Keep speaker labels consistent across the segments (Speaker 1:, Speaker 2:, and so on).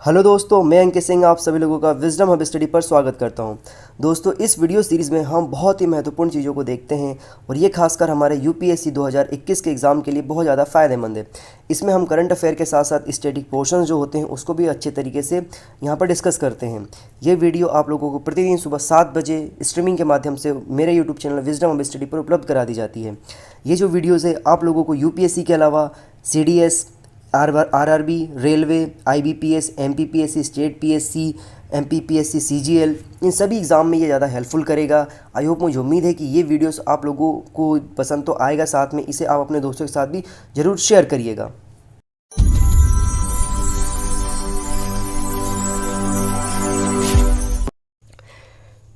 Speaker 1: Hello दोस्तों, मैं अंकित सिंह आप सभी लोगों का विजडम हब स्टडी पर स्वागत करता हूं। दोस्तों, इस वीडियो सीरीज़ में हम बहुत ही महत्वपूर्ण चीज़ों को देखते हैं और ये खासकर हमारे यूपीएससी 2021 के एग्ज़ाम के लिए बहुत ज़्यादा फ़ायदेमंद है। इसमें हम करंट अफेयर के साथ साथ स्टैटिक पोर्शंस जो होते हैं उसको भी अच्छे तरीके से यहाँ पर डिस्कस करते हैं। ये वीडियो आप लोगों को प्रतिदिन सुबह 7 बजे स्ट्रीमिंग के माध्यम से मेरे YouTube channel wisdom hub study पर उपलब्ध करा दी जाती है। ये जो वीडियोज़ है आप लोगों को यूपीएससी के अलावा CDS, RRB, railway, IBPS, MPPSC, state PSC, MPPSC, CGL, इन सभी एग्ज़ाम में ये ज़्यादा हेल्पफुल करेगा। आई होप, मुझे उम्मीद है कि ये वीडियोस आप लोगों को पसंद तो आएगा, साथ में इसे आप अपने दोस्तों के साथ भी ज़रूर शेयर करिएगा।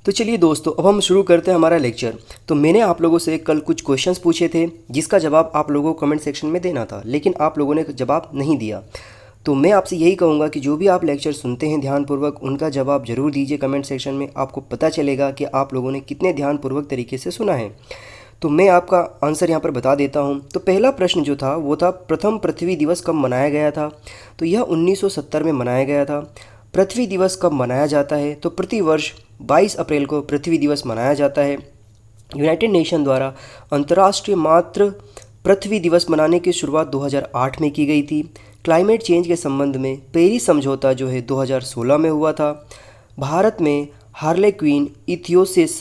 Speaker 1: तो चलिए दोस्तों, अब हम शुरू करते हैं हमारा लेक्चर। तो मैंने आप लोगों से कल कुछ क्वेश्चंस पूछे थे जिसका जवाब आप लोगों को कमेंट सेक्शन में देना था, लेकिन आप लोगों ने जवाब नहीं दिया। तो मैं आपसे यही कहूँगा कि जो भी आप लेक्चर सुनते हैं ध्यानपूर्वक उनका जवाब जरूर दीजिए कमेंट सेक्शन में। आपको पता चलेगा कि आप लोगों ने कितने ध्यानपूर्वक तरीके से सुना है। तो मैं आपका आंसर यहाँ पर बता देता हूँ। तो पहला प्रश्न जो था वो था, प्रथम पृथ्वी दिवस कब मनाया गया था? तो यह 1970 में मनाया गया था। पृथ्वी दिवस कब मनाया जाता है? तो प्रतिवर्ष 22 अप्रैल को पृथ्वी दिवस मनाया जाता है। यूनाइटेड नेशन द्वारा अंतर्राष्ट्रीय मातृ पृथ्वी दिवस मनाने की शुरुआत 2008 में की गई थी। क्लाइमेट चेंज के संबंध में पेरिस समझौता जो है 2016 में हुआ था। भारत में हार्लेक्विन इथियोसिस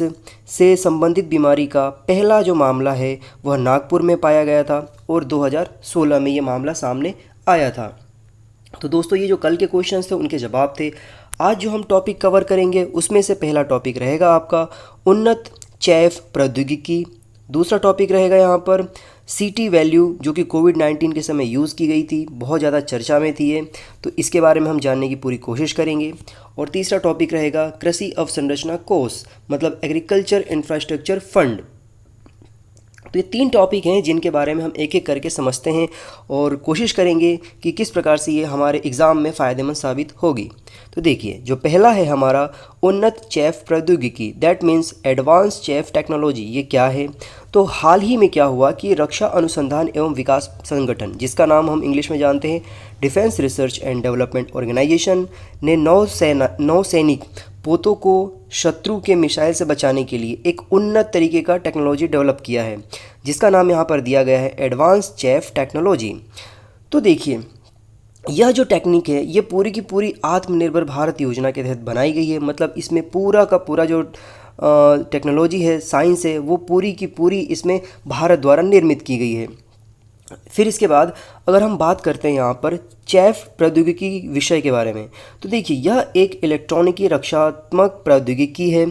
Speaker 1: से संबंधित बीमारी का पहला जो मामला है वह नागपुर में पाया गया था और 2016 में ये मामला सामने आया था। तो दोस्तों, ये जो कल के क्वेश्चंस थे उनके जवाब थे। आज जो हम टॉपिक कवर करेंगे उसमें से पहला टॉपिक रहेगा आपका उन्नत चैफ प्रौद्योगिकी। दूसरा टॉपिक रहेगा यहाँ पर CT वैल्यू, जो कि कोविड-19 के समय यूज़ की गई थी, बहुत ज़्यादा चर्चा में थी ये, तो इसके बारे में हम जानने की पूरी कोशिश करेंगे। और तीसरा टॉपिक रहेगा कृषि अवसंरचना कोष, मतलब एग्रीकल्चर इंफ्रास्ट्रक्चर फंड। तो ये 3 टॉपिक हैं जिनके बारे में हम एक एक करके समझते हैं और कोशिश करेंगे कि किस प्रकार से ये हमारे एग्ज़ाम में फ़ायदेमंद साबित होगी। तो देखिए, जो पहला है हमारा उन्नत चैफ प्रौद्योगिकी, that means advance chaff technology. ये क्या है? तो हाल ही में क्या हुआ कि रक्षा अनुसंधान एवं विकास संगठन, जिसका नाम हम इंग्लिश में जानते हैं Defence Research and Development Organisation, ने नौसैनिक पोतों को शत्रु के मिसाइल से बचाने के लिए एक उन्नत तरीके का टेक्नोलॉजी डेवलप किया है, जिसका नाम यहाँ पर दिया गया है एडवांस चैफ टेक्नोलॉजी। तो देखिए, यह जो टेक्निक है ये पूरी की पूरी आत्मनिर्भर भारत योजना के तहत बनाई गई है। मतलब इसमें पूरा का पूरा जो टेक्नोलॉजी है, साइंस है, वो पूरी की पूरी इसमें भारत द्वारा निर्मित की गई है। फिर इसके बाद अगर हम बात करते हैं यहाँ पर चैफ प्रौद्योगिकी विषय के बारे में, तो देखिए, यह एक इलेक्ट्रॉनिकी रक्षात्मक प्रौद्योगिकी है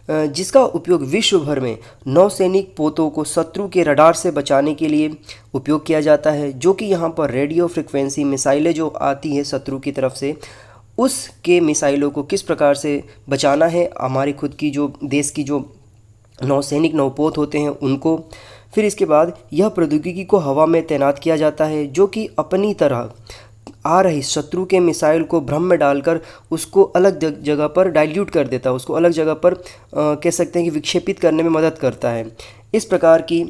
Speaker 1: जिसका उपयोग विश्व भर में नौसैनिक पोतों को शत्रु के रडार से बचाने के लिए उपयोग किया जाता है, जो कि यहाँ पर रेडियो फ्रिक्वेंसी मिसाइलें जो आती हैं शत्रु की तरफ से, उसके मिसाइलों को किस प्रकार से बचाना है, हमारी खुद की जो देश की जो नौसैनिक नौपोत होते हैं उनको। फिर इसके बाद यह प्रौद्योगिकी को हवा में तैनात किया जाता है, जो कि अपनी तरह आ रही शत्रु के मिसाइल को भ्रम में डालकर उसको अलग जगह पर डाइल्यूट कर देता है, उसको अलग जगह पर कह सकते हैं कि विक्षेपित करने में मदद करता है। इस प्रकार की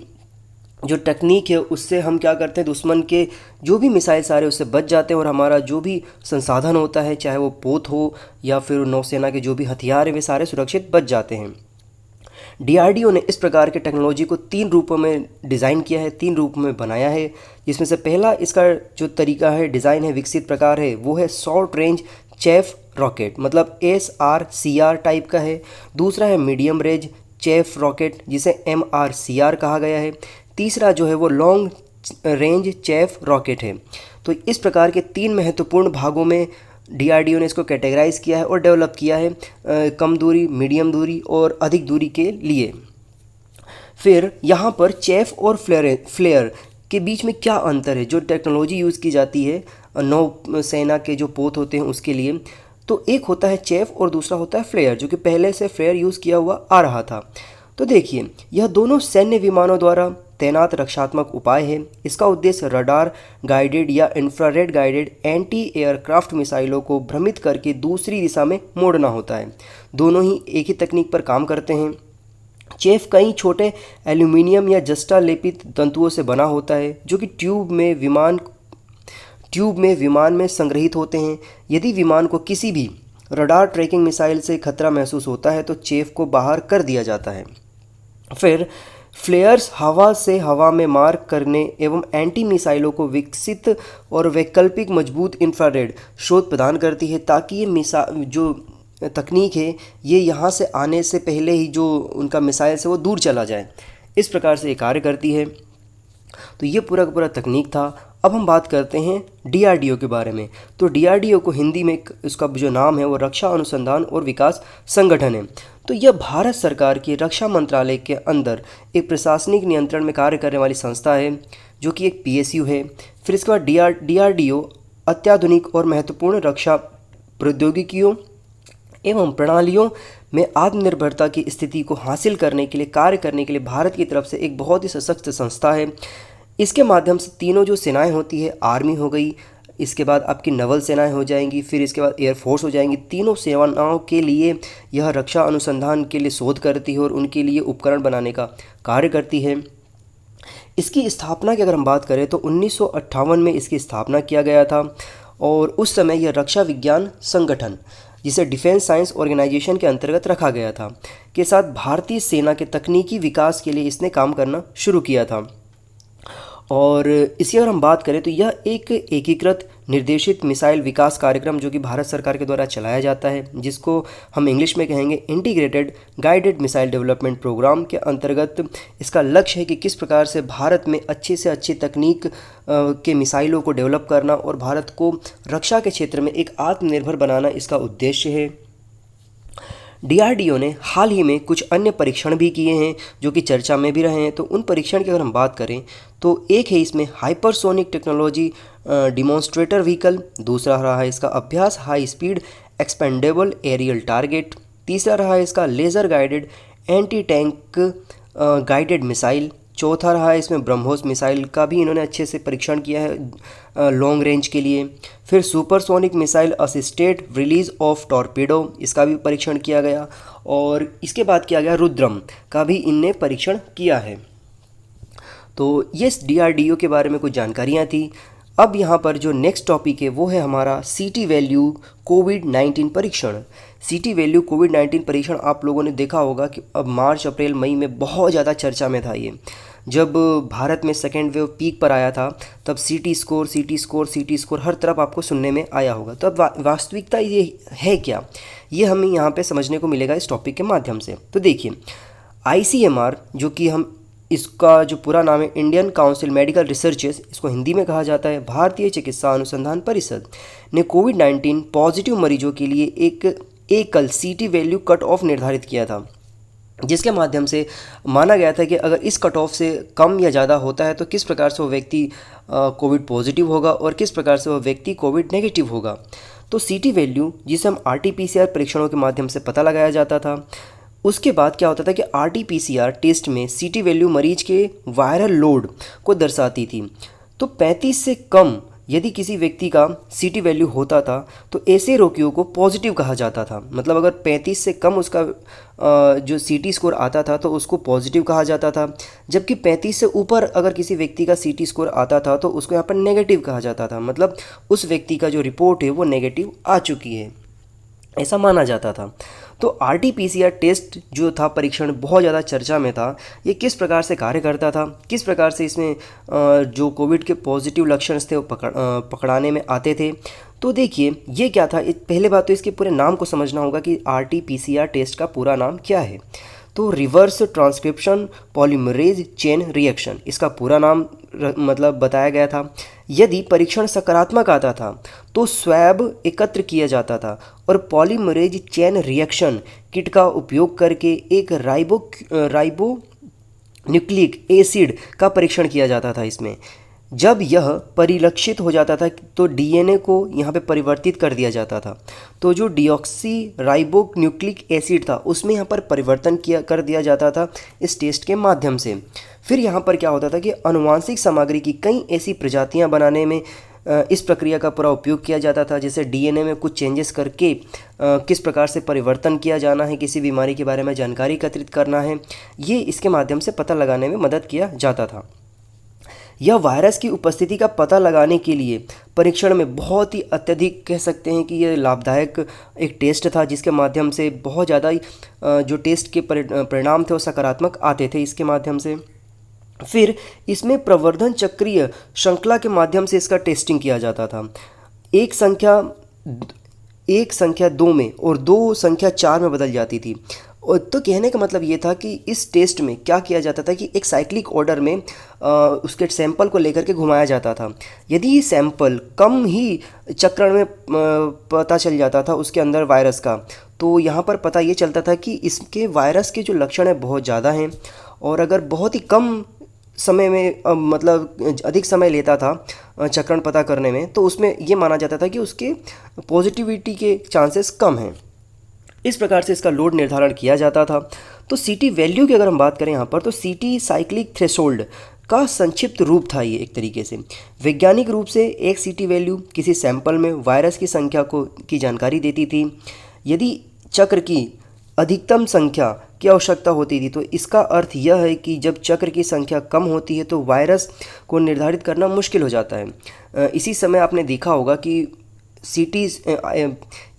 Speaker 1: जो टेक्निक है उससे हम क्या करते हैं, दुश्मन के जो भी मिसाइल सारे उससे बच जाते हैं और हमारा जो भी संसाधन होता है, चाहे वो पोत हो या फिर नौसेना के जो भी हथियार हैं, वे सारे सुरक्षित बच जाते हैं। DRDO ने इस प्रकार के टेक्नोलॉजी को 3 रूपों में डिज़ाइन किया है, 3 रूप में बनाया है, जिसमें से पहला इसका जो तरीका है, डिज़ाइन है, विकसित प्रकार है, वो है शॉर्ट रेंज चैफ रॉकेट, मतलब SRCR टाइप का है। दूसरा है मीडियम रेंज चैफ रॉकेट, जिसे MRCR कहा गया है। तीसरा जो है वो लॉन्ग रेंज चैफ रॉकेट है। तो इस प्रकार के 3 महत्वपूर्ण भागों में DRDO ने इसको कैटेगराइज किया है और डेवलप किया है, कम दूरी, मीडियम दूरी और अधिक दूरी के लिए। फिर यहाँ पर चैफ और फ्लेयर के बीच में क्या अंतर है, जो टेक्नोलॉजी यूज़ की जाती है नौसेना के जो पोत होते हैं उसके लिए, तो एक होता है चैफ और दूसरा होता है फ्लेयर, जो कि पहले से फ्लेयर यूज़ किया हुआ आ रहा था। तो देखिए, यह दोनों सैन्य विमानों द्वारा तैनात रक्षात्मक उपाय है। इसका उद्देश्य रडार गाइडेड या इंफ्रारेड गाइडेड एंटी एयरक्राफ्ट मिसाइलों को भ्रमित करके दूसरी दिशा में मोड़ना होता है। दोनों ही एक ही तकनीक पर काम करते हैं। चेफ कई छोटे एल्यूमिनियम या जस्टा लेपित तंतुओं से बना होता है, जो कि ट्यूब में विमान में संग्रहित होते हैं। यदि विमान को किसी भी रडार ट्रैकिंग मिसाइल से खतरा महसूस होता है तो चेफ को बाहर कर दिया जाता है। फिर फ्लेयर्स हवा से हवा में मार करने एवं एंटी मिसाइलों को विकसित और वैकल्पिक मजबूत इंफ्रारेड स्रोत प्रदान करती है, ताकि ये जो तकनीक है ये यहाँ से आने से पहले ही जो उनका मिसाइल से वो दूर चला जाए। इस प्रकार से ये कार्य करती है। तो ये पूरा का पूरा तकनीक था। अब हम बात करते हैं DRDO के बारे में। तो DRDO को हिंदी में इसका जो नाम है वो रक्षा अनुसंधान और विकास संगठन है। तो यह भारत सरकार की रक्षा मंत्रालय के अंदर एक प्रशासनिक नियंत्रण में कार्य करने वाली संस्था है, जो कि एक PSU है। फिर इसके बाद DRDO अत्याधुनिक और महत्वपूर्ण रक्षा प्रौद्योगिकियों एवं प्रणालियों में आत्मनिर्भरता की स्थिति को हासिल करने के लिए कार्य करने के लिए भारत की तरफ से एक बहुत ही सशक्त संस्था है। इसके माध्यम से तीनों जो सेनाएं होती है, आर्मी हो गई, इसके बाद आपकी नवल सेनाएं हो जाएंगी, फिर इसके बाद एयरफोर्स हो जाएंगी, तीनों सेनाओं के लिए यह रक्षा अनुसंधान के लिए शोध करती है और उनके लिए उपकरण बनाने का कार्य करती है। इसकी स्थापना की अगर हम बात करें तो 1958 में इसकी स्थापना किया गया था और उस समय यह रक्षा विज्ञान संगठन, जिसे डिफेंस साइंस ऑर्गेनाइजेशन के अंतर्गत रखा गया था, के साथ भारतीय सेना के तकनीकी विकास के लिए इसने काम करना शुरू किया था। और इसी अगर हम बात करें तो यह एक एकीकृत निर्देशित मिसाइल विकास कार्यक्रम जो कि भारत सरकार के द्वारा चलाया जाता है, जिसको हम इंग्लिश में कहेंगे Integrated Guided Missile Development Programme के अंतर्गत इसका लक्ष्य है कि किस प्रकार से भारत में अच्छी से अच्छी तकनीक के मिसाइलों को डेवलप करना और भारत को रक्षा के क्षेत्र में एक आत्मनिर्भर बनाना इसका उद्देश्य है। DRDO ने हाल ही में कुछ अन्य परीक्षण भी किए हैं जो कि चर्चा में भी रहे हैं। तो उन परीक्षण की अगर हम बात करें तो एक है इसमें हाइपरसोनिक टेक्नोलॉजी डिमॉन्स्ट्रेटर व्हीकल, दूसरा रहा है इसका अभ्यास high speed expendable aerial target, तीसरा रहा है इसका laser guided anti tank guided missile, चौथा रहा है इसमें ब्रह्मोस मिसाइल का भी इन्होंने अच्छे से परीक्षण किया है लॉन्ग रेंज के लिए। फिर supersonic missile assisted release of torpedo, इसका भी परीक्षण किया गया। और इसके बाद किया गया रुद्रम का भी इनने परीक्षण किया है। तो ये DRDO के बारे में कुछ जानकारियाँ थी। अब यहाँ पर जो नेक्स्ट टॉपिक है वो है हमारा CT वैल्यू कोविड-19 परीक्षण। CT वैल्यू कोविड-19 परीक्षण आप लोगों ने देखा होगा कि अब मार्च अप्रैल मई में बहुत ज़्यादा चर्चा में था। ये जब भारत में सेकेंड वेव पीक पर आया था तब CT स्कोर हर तरफ आपको सुनने में आया होगा। तो अब वास्तविकता ये है क्या, ये हमें यहाँ पे समझने को मिलेगा इस टॉपिक के माध्यम से। तो देखिए ICMR, जो कि हम इसका जो पूरा नाम है इंडियन काउंसिल मेडिकल रिसर्चेस, इसको हिंदी में कहा जाता है, भारतीय चिकित्सा अनुसंधान परिषद, ने कोविड-19 पॉजिटिव मरीजों के लिए एक एकल CT वैल्यू कट ऑफ निर्धारित किया था, जिसके माध्यम से माना गया था कि अगर इस कट ऑफ से कम या ज़्यादा होता है तो किस प्रकार से वो व्यक्ति कोविड पॉजिटिव होगा और किस प्रकार से वो व्यक्ति कोविड नेगेटिव होगा। तो CT वैल्यू, जिसे हम RT-PCR परीक्षणों के माध्यम से पता लगाया जाता था, उसके बाद क्या होता था कि RT-PCR टेस्ट में CT वैल्यू मरीज के वायरल लोड को दर्शाती थी। तो 35 से कम यदि किसी व्यक्ति का CT वैल्यू होता था तो ऐसे रोगियों को पॉजिटिव कहा जाता था। मतलब अगर 35 से कम उसका जो CT स्कोर आता था तो उसको पॉजिटिव कहा जाता था, जबकि 35 से ऊपर अगर किसी व्यक्ति का CT स्कोर आता था तो उसको यहाँ पर नेगेटिव कहा जाता था। मतलब उस व्यक्ति का जो रिपोर्ट है वो नेगेटिव आ चुकी है, ऐसा माना जाता था। तो RT-PCR टेस्ट जो था परीक्षण बहुत ज़्यादा चर्चा में था। ये किस प्रकार से कार्य करता था, किस प्रकार से इसमें जो कोविड के पॉजिटिव लक्षण थे वो पकड़ाने में आते थे। तो देखिए ये क्या था, पहले बात तो इसके पूरे नाम को समझना होगा कि RT-PCR टेस्ट का पूरा नाम क्या है। तो reverse transcription polymerase chain reaction, इसका पूरा नाम मतलब बताया गया था। यदि परीक्षण सकारात्मक आता था तो स्वैब एकत्र किया जाता था और पॉलीमरेज चेन रिएक्शन किट का उपयोग करके एक राइबो न्यूक्लिक एसिड का परीक्षण किया जाता था इसमें। जब यह परिलक्षित हो जाता था तो DNA को यहाँ पे परिवर्तित कर दिया जाता था। तो जो डीऑक्सी राइबो न्यूक्लिक एसिड था उसमें यहाँ पर परिवर्तन कर दिया जाता था इस टेस्ट के माध्यम से। फिर यहाँ पर क्या होता था कि आनुवांशिक सामग्री की कई ऐसी प्रजातियाँ बनाने में इस प्रक्रिया का पूरा उपयोग किया जाता था, जैसे DNA में कुछ चेंजेस करके किस प्रकार से परिवर्तन किया जाना है, किसी बीमारी के बारे में जानकारी एकत्रित करना है, ये इसके माध्यम से पता लगाने में मदद किया जाता था। यह वायरस की उपस्थिति का पता लगाने के लिए परीक्षण में बहुत ही अत्यधिक कह सकते हैं कि यह लाभदायक एक टेस्ट था, जिसके माध्यम से बहुत ज़्यादा जो टेस्ट के परिणाम थे वो सकारात्मक आते थे इसके माध्यम से। फिर इसमें प्रवर्धन चक्रीय श्रृंखला के माध्यम से इसका टेस्टिंग किया जाता था। एक संख्या 2 में और 2 संख्या 4 में बदल जाती थी। और तो कहने का मतलब ये था कि इस टेस्ट में क्या किया जाता था कि एक साइक्लिक ऑर्डर में उसके सैंपल को लेकर के घुमाया जाता था। यदि सैंपल कम ही चक्रण में पता चल जाता था उसके अंदर वायरस का, तो यहाँ पर पता ये चलता था कि इसके वायरस के जो लक्षण हैं बहुत ज़्यादा हैं। और अगर बहुत ही कम समय में मतलब अधिक समय लेता था चक्रण पता करने में, तो उसमें ये माना जाता था कि उसके पॉजिटिविटी के चांसेस कम हैं। इस प्रकार से इसका लोड निर्धारण किया जाता था। तो सीटी वैल्यू की अगर हम बात करें यहाँ पर, तो सीटी साइक्लिक थ्रेशोल्ड का संक्षिप्त रूप था ये एक तरीके से। वैज्ञानिक रूप से एक सीटी वैल्यू किसी सैंपल में वायरस की संख्या की जानकारी देती थी। यदि चक्र की अधिकतम संख्या की आवश्यकता होती थी, तो इसका अर्थ यह है कि जब चक्र की संख्या कम होती है तो वायरस को निर्धारित करना मुश्किल हो जाता है। इसी समय आपने देखा होगा कि सीटी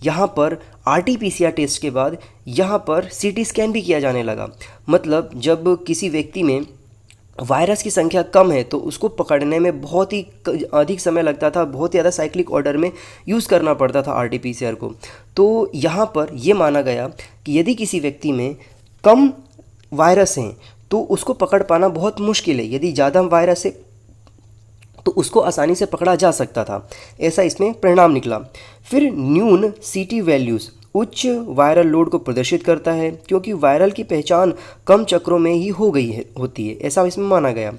Speaker 1: यहाँ पर आरटीपीसीआर टेस्ट के बाद यहाँ पर सीटी स्कैन भी किया जाने लगा। मतलब जब किसी व्यक्ति में वायरस की संख्या कम है तो उसको पकड़ने में बहुत ही अधिक समय लगता था, बहुत ही ज़्यादा साइक्लिक ऑर्डर में यूज़ करना पड़ता था आरटीपीसीआर को। तो यहाँ पर यह माना गया कि यदि किसी व्यक्ति में कम वायरस हैं तो उसको पकड़ पाना बहुत मुश्किल है, यदि ज़्यादा वायरस है तो उसको आसानी से पकड़ा जा सकता था। ऐसा इसमें परिणाम निकला। फिर न्यून सीटी वैल्यूज़ उच्च वायरल लोड को प्रदर्शित करता है, क्योंकि वायरल की पहचान कम चक्रों में ही होती है, ऐसा इसमें माना गया।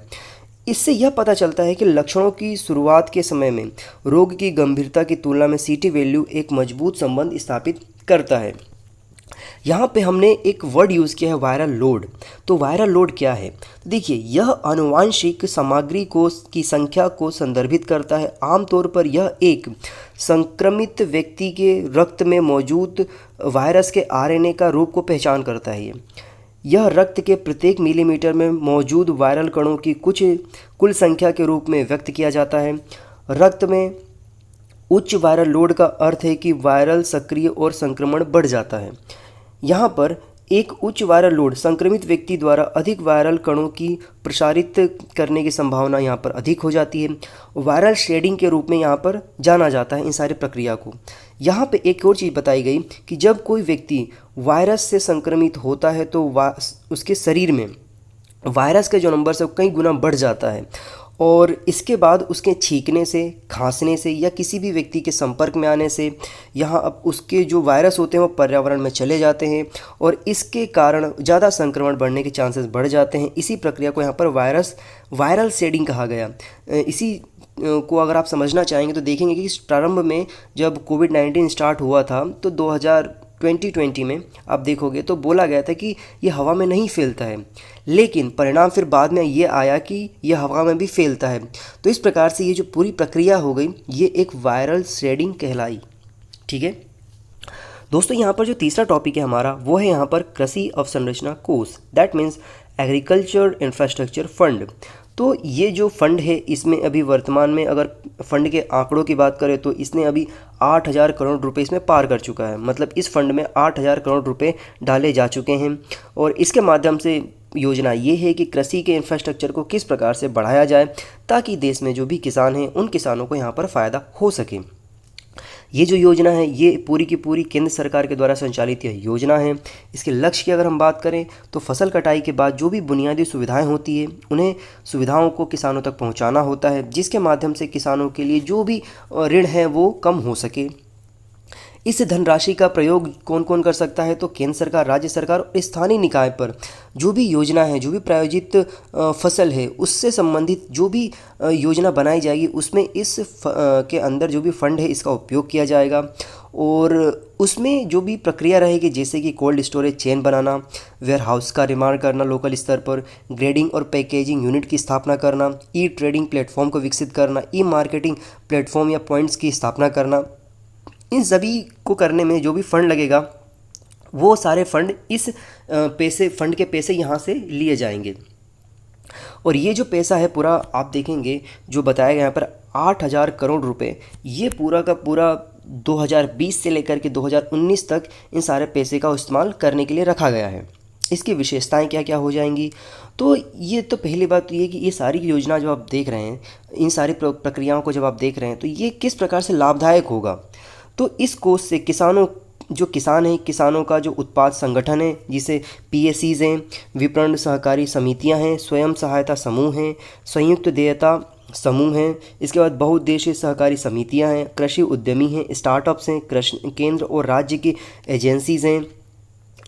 Speaker 1: इससे यह पता चलता है कि लक्षणों की शुरुआत के समय में रोग की गंभीरता की तुलना में सीटी वैल्यू एक मजबूत संबंध स्थापित करता है। यहाँ पे हमने एक वर्ड यूज़ किया है वायरल लोड। तो वायरल लोड क्या है? देखिए, यह आनुवांशिक सामग्री की संख्या को संदर्भित करता है। आमतौर पर यह एक संक्रमित व्यक्ति के रक्त में मौजूद वायरस के आरएनए का रूप को पहचान करता है। यह रक्त के प्रत्येक मिलीमीटर में मौजूद वायरल कणों की कुल संख्या के रूप में व्यक्त किया जाता है। रक्त में उच्च वायरल लोड का अर्थ है कि वायरल सक्रिय और संक्रमण बढ़ जाता है। यहाँ पर एक उच्च वायरल लोड संक्रमित व्यक्ति द्वारा अधिक वायरल कणों की प्रसारित करने की संभावना यहाँ पर अधिक हो जाती है। वायरल शेडिंग के रूप में यहाँ पर जाना जाता है इन सारी प्रक्रिया को। यहाँ पे एक और चीज़ बताई गई कि जब कोई व्यक्ति वायरस से संक्रमित होता है तो उसके शरीर में वायरस के जो नंबर से कई गुना बढ़ जाता है, और इसके बाद उसके छींकने से, खांसने से या किसी भी व्यक्ति के संपर्क में आने से यहाँ अब उसके जो वायरस होते हैं वो पर्यावरण में चले जाते हैं, और इसके कारण ज़्यादा संक्रमण बढ़ने के चांसेस बढ़ जाते हैं। इसी प्रक्रिया को यहाँ पर वायरल शेडिंग कहा गया। इसी को अगर आप समझना चाहेंगे तो देखेंगे कि प्रारंभ में जब कोविड-19 स्टार्ट हुआ था तो 2020 में आप देखोगे तो बोला गया था कि ये हवा में नहीं फैलता है, लेकिन परिणाम फिर बाद में ये आया कि ये हवा में भी फैलता है। तो इस प्रकार से ये जो पूरी प्रक्रिया हो गई ये एक वायरल शेडिंग कहलाई। ठीक है दोस्तों, यहाँ पर जो तीसरा टॉपिक है हमारा वो है यहाँ पर कृषि अवसंरचना कोष, that means agriculture infrastructure fund. तो ये जो फंड है इसमें अभी वर्तमान में अगर फंड के आंकड़ों की बात करें तो इसने अभी 8,000 करोड़ रुपए इसमें पार कर चुका है। मतलब इस फंड में 8,000 करोड़ रुपए डाले जा चुके हैं, और इसके माध्यम से योजना ये है कि कृषि के इंफ्रास्ट्रक्चर को किस प्रकार से बढ़ाया जाए ताकि देश में जो भी किसान हैं उन किसानों को यहाँ पर फ़ायदा हो सके। ये जो योजना है ये पूरी की पूरी केंद्र सरकार के द्वारा संचालित यह योजना है। इसके लक्ष्य की अगर हम बात करें तो फसल कटाई के बाद जो भी बुनियादी सुविधाएं होती है उन्हें सुविधाओं को किसानों तक पहुंचाना होता है, जिसके माध्यम से किसानों के लिए जो भी ऋण है वो कम हो सके। इस धनराशि का प्रयोग कौन कौन कर सकता है? तो केंद्र सरकार, राज्य सरकार और स्थानीय निकाय पर जो भी योजना है, जो भी प्रायोजित फसल है उससे संबंधित जो भी योजना बनाई जाएगी उसमें के अंदर जो भी फंड है इसका उपयोग किया जाएगा। और उसमें जो भी प्रक्रिया रहेगी जैसे कि कोल्ड स्टोरेज चेन बनाना, वेयर हाउस का निर्माण करना लोकल स्तर पर, ग्रेडिंग और पैकेजिंग यूनिट की स्थापना करना, ई ट्रेडिंग प्लेटफॉर्म को विकसित करना, ई मार्केटिंग प्लेटफॉर्म या पॉइंट्स की स्थापना करना, इन सभी को करने में जो भी फंड लगेगा वो सारे फंड इस फंड के पैसे यहाँ से लिए जाएंगे। और ये जो पैसा है पूरा आप देखेंगे जो बताया गया यहाँ पर 8,000 करोड़ रुपए, ये पूरा का पूरा 2020 से लेकर के 2019 तक इन सारे पैसे का इस्तेमाल करने के लिए रखा गया है। इसकी विशेषताएं क्या क्या हो जाएंगी, तो ये तो पहली बात तो ये कि ये सारी योजना जो आप देख रहे हैं, इन सारी प्रक्रियाओं को जब आप देख रहे हैं तो ये किस प्रकार से लाभदायक होगा। तो इस कोष से किसानों, जो किसान हैं, किसानों का जो उत्पाद संगठन है जिसे पीएसीज हैं, विपणन सहकारी समितियां हैं, स्वयं सहायता समूह हैं, संयुक्त देयता समूह हैं, इसके बाद बहुउद्देशीय सहकारी समितियां हैं, कृषि उद्यमी हैं, स्टार्टअप्स हैं, कृषि केंद्र और राज्य की एजेंसीज हैं,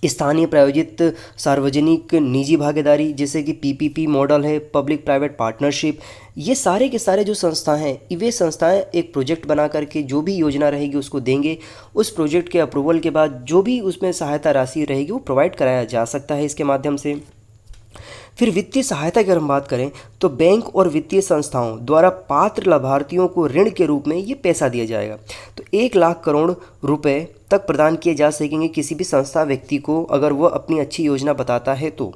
Speaker 1: स्थानीय प्रायोजित सार्वजनिक निजी भागीदारी जैसे कि पीपीपी मॉडल है, पब्लिक प्राइवेट पार्टनरशिप, ये सारे के सारे जो संस्थाएं हैं, वे संस्थाएं एक प्रोजेक्ट बना करके जो भी योजना रहेगी उसको देंगे। उस प्रोजेक्ट के अप्रूवल के बाद जो भी उसमें सहायता राशि रहेगी वो प्रोवाइड कराया जा सकता है इसके माध्यम से। फिर वित्तीय सहायता की अगर हम बात करें तो बैंक और वित्तीय संस्थाओं द्वारा पात्र लाभार्थियों को ऋण के रूप में ये पैसा दिया जाएगा। तो 1,00,000 करोड़ रुपए तक प्रदान किए जा सकेंगे किसी भी संस्था व्यक्ति को, अगर वह अपनी अच्छी योजना बताता है तो।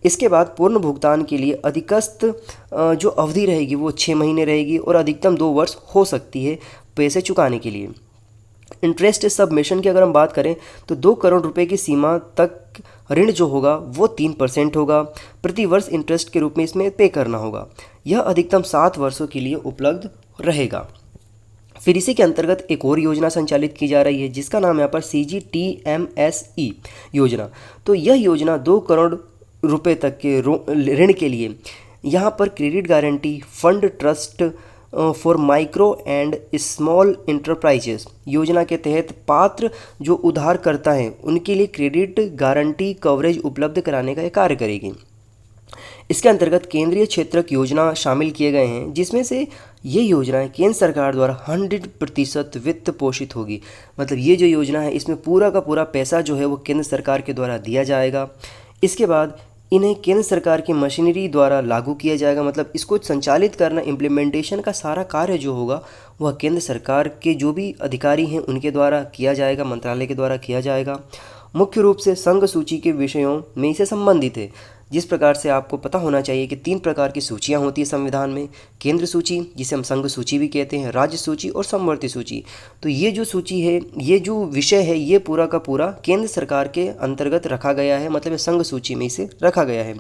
Speaker 1: इसके बाद पूर्ण भुगतान के लिए अधिकस्त जो अवधि रहेगी वो 6 महीने रहेगी और अधिकतम 2 वर्ष हो सकती है पैसे चुकाने के लिए। इंटरेस्ट सबमिशन की अगर हम बात करें तो 2 करोड़ रुपए की सीमा तक ऋण जो होगा वो 3% होगा, प्रति वर्ष इंटरेस्ट के रूप में इसमें पे करना होगा। यह अधिकतम 7 वर्षों के लिए उपलब्ध रहेगा। फिर इसी के अंतर्गत एक और योजना संचालित की जा रही है जिसका नाम यहाँ पर CGTMSE योजना। तो यह योजना 2 करोड़ रुपए तक के ऋण के लिए यहाँ पर credit guarantee fund trust for micro and small enterprises योजना के तहत पात्र जो उधारकर्ता हैं उनके लिए क्रेडिट गारंटी कवरेज उपलब्ध कराने का ये कार्य करेगी। इसके अंतर्गत केंद्रीय क्षेत्रक योजना शामिल किए गए हैं जिसमें से ये योजनाएं केंद्र सरकार द्वारा 100% वित्त पोषित होगी। मतलब ये जो योजना है इसमें पूरा का पूरा पैसा जो है वो केंद्र सरकार के द्वारा दिया जाएगा। इसके बाद इन्हें केंद्र सरकार की मशीनरी द्वारा लागू किया जाएगा। मतलब इसको संचालित करना, इम्प्लीमेंटेशन का सारा कार्य जो होगा वह केंद्र सरकार के जो भी अधिकारी हैं उनके द्वारा किया जाएगा, मंत्रालय के द्वारा किया जाएगा। मुख्य रूप से संघ सूची के विषयों में इसे संबंधित है। जिस प्रकार से आपको पता होना चाहिए कि 3 प्रकार की सूचियां होती है संविधान में, केंद्र सूची जिसे हम संघ सूची भी कहते हैं, राज्य सूची और समवर्ती सूची। तो ये जो सूची है, ये जो विषय है, ये पूरा का पूरा केंद्र सरकार के अंतर्गत रखा गया है, मतलब संघ सूची में इसे रखा गया है।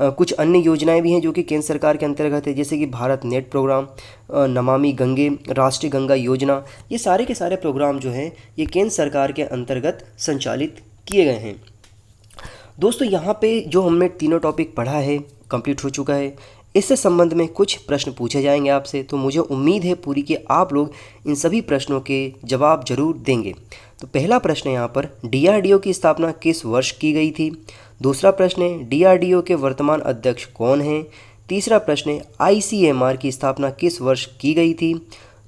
Speaker 1: कुछ अन्य योजनाएं भी हैं जो कि केंद्र सरकार के अंतर्गत है, जैसे कि भारत नेट प्रोग्राम, नमामि गंगे, राष्ट्रीय गंगा योजना। ये सारे के सारे प्रोग्राम जो हैं ये केंद्र सरकार के अंतर्गत संचालित किए गए हैं। दोस्तों यहाँ पे जो हमने तीनों टॉपिक पढ़ा है कंप्लीट हो चुका है। इससे संबंध में कुछ प्रश्न पूछे जाएंगे आपसे, तो मुझे उम्मीद है पूरी कि आप लोग इन सभी प्रश्नों के जवाब जरूर देंगे। तो पहला प्रश्न है यहाँ पर, DRDO की स्थापना किस वर्ष की गई थी। दूसरा प्रश्न है, DRDO के वर्तमान अध्यक्ष कौन हैं। तीसरा प्रश्न है, ICMR की स्थापना किस वर्ष की गई थी।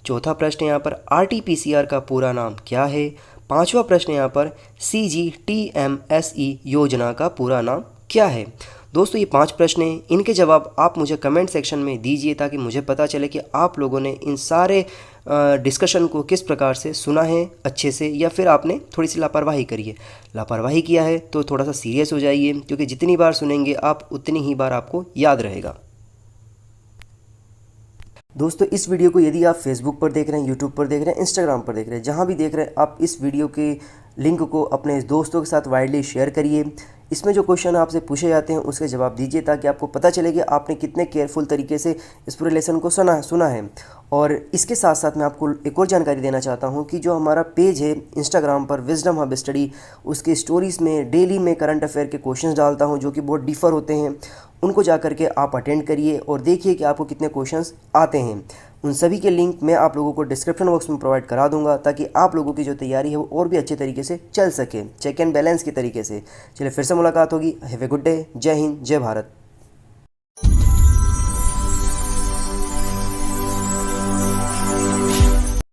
Speaker 1: चौथा प्रश्न है यहाँ पर, RT-PCR का पूरा नाम क्या है। पांचवा प्रश्न यहाँ पर, CGTMSE योजना का पूरा नाम क्या है। दोस्तों ये 5 प्रश्न हैं, इनके जवाब आप मुझे कमेंट सेक्शन में दीजिए ताकि मुझे पता चले कि आप लोगों ने इन सारे डिस्कशन को किस प्रकार से सुना है अच्छे से, या फिर आपने थोड़ी सी लापरवाही करी है। लापरवाही किया है तो थोड़ा सा सीरियस हो जाइए, क्योंकि जितनी बार सुनेंगे आप उतनी ही बार आपको याद रहेगा। दोस्तों इस वीडियो को यदि आप फेसबुक पर देख रहे हैं, यूट्यूब पर देख रहे हैं, इंस्टाग्राम पर देख रहे हैं, जहाँ भी देख रहे हैं, आप इस वीडियो के लिंक को अपने दोस्तों के साथ वाइडली शेयर करिए। इसमें जो क्वेश्चन आपसे पूछे जाते हैं उसके जवाब दीजिए ताकि आपको पता चले कि आपने कितने केयरफुल तरीके से इस पूरे लेसन को सुना है। और इसके साथ साथ मैं आपको एक और जानकारी देना चाहता हूं कि जो हमारा पेज है इंस्टाग्राम पर विजडम हब स्टडी, उसके स्टोरीज़ में डेली में करंट अफेयर के क्वेश्चंस डालता हूं जो कि बहुत डिफ़र होते हैं। उनको जा करके आप अटेंड करिए और देखिए कि आपको कितने क्वेश्चंस आते हैं। उन सभी के लिंक मैं आप लोगों को डिस्क्रिप्शन बॉक्स में प्रोवाइड करा दूंगा ताकि आप लोगों की जो तैयारी है वो और भी अच्छे तरीके से चल सके, चेक एंड बैलेंस के तरीके से। चलिए फिर से मुलाकात होगी। Have a good day. जय हिंद, जय भारत।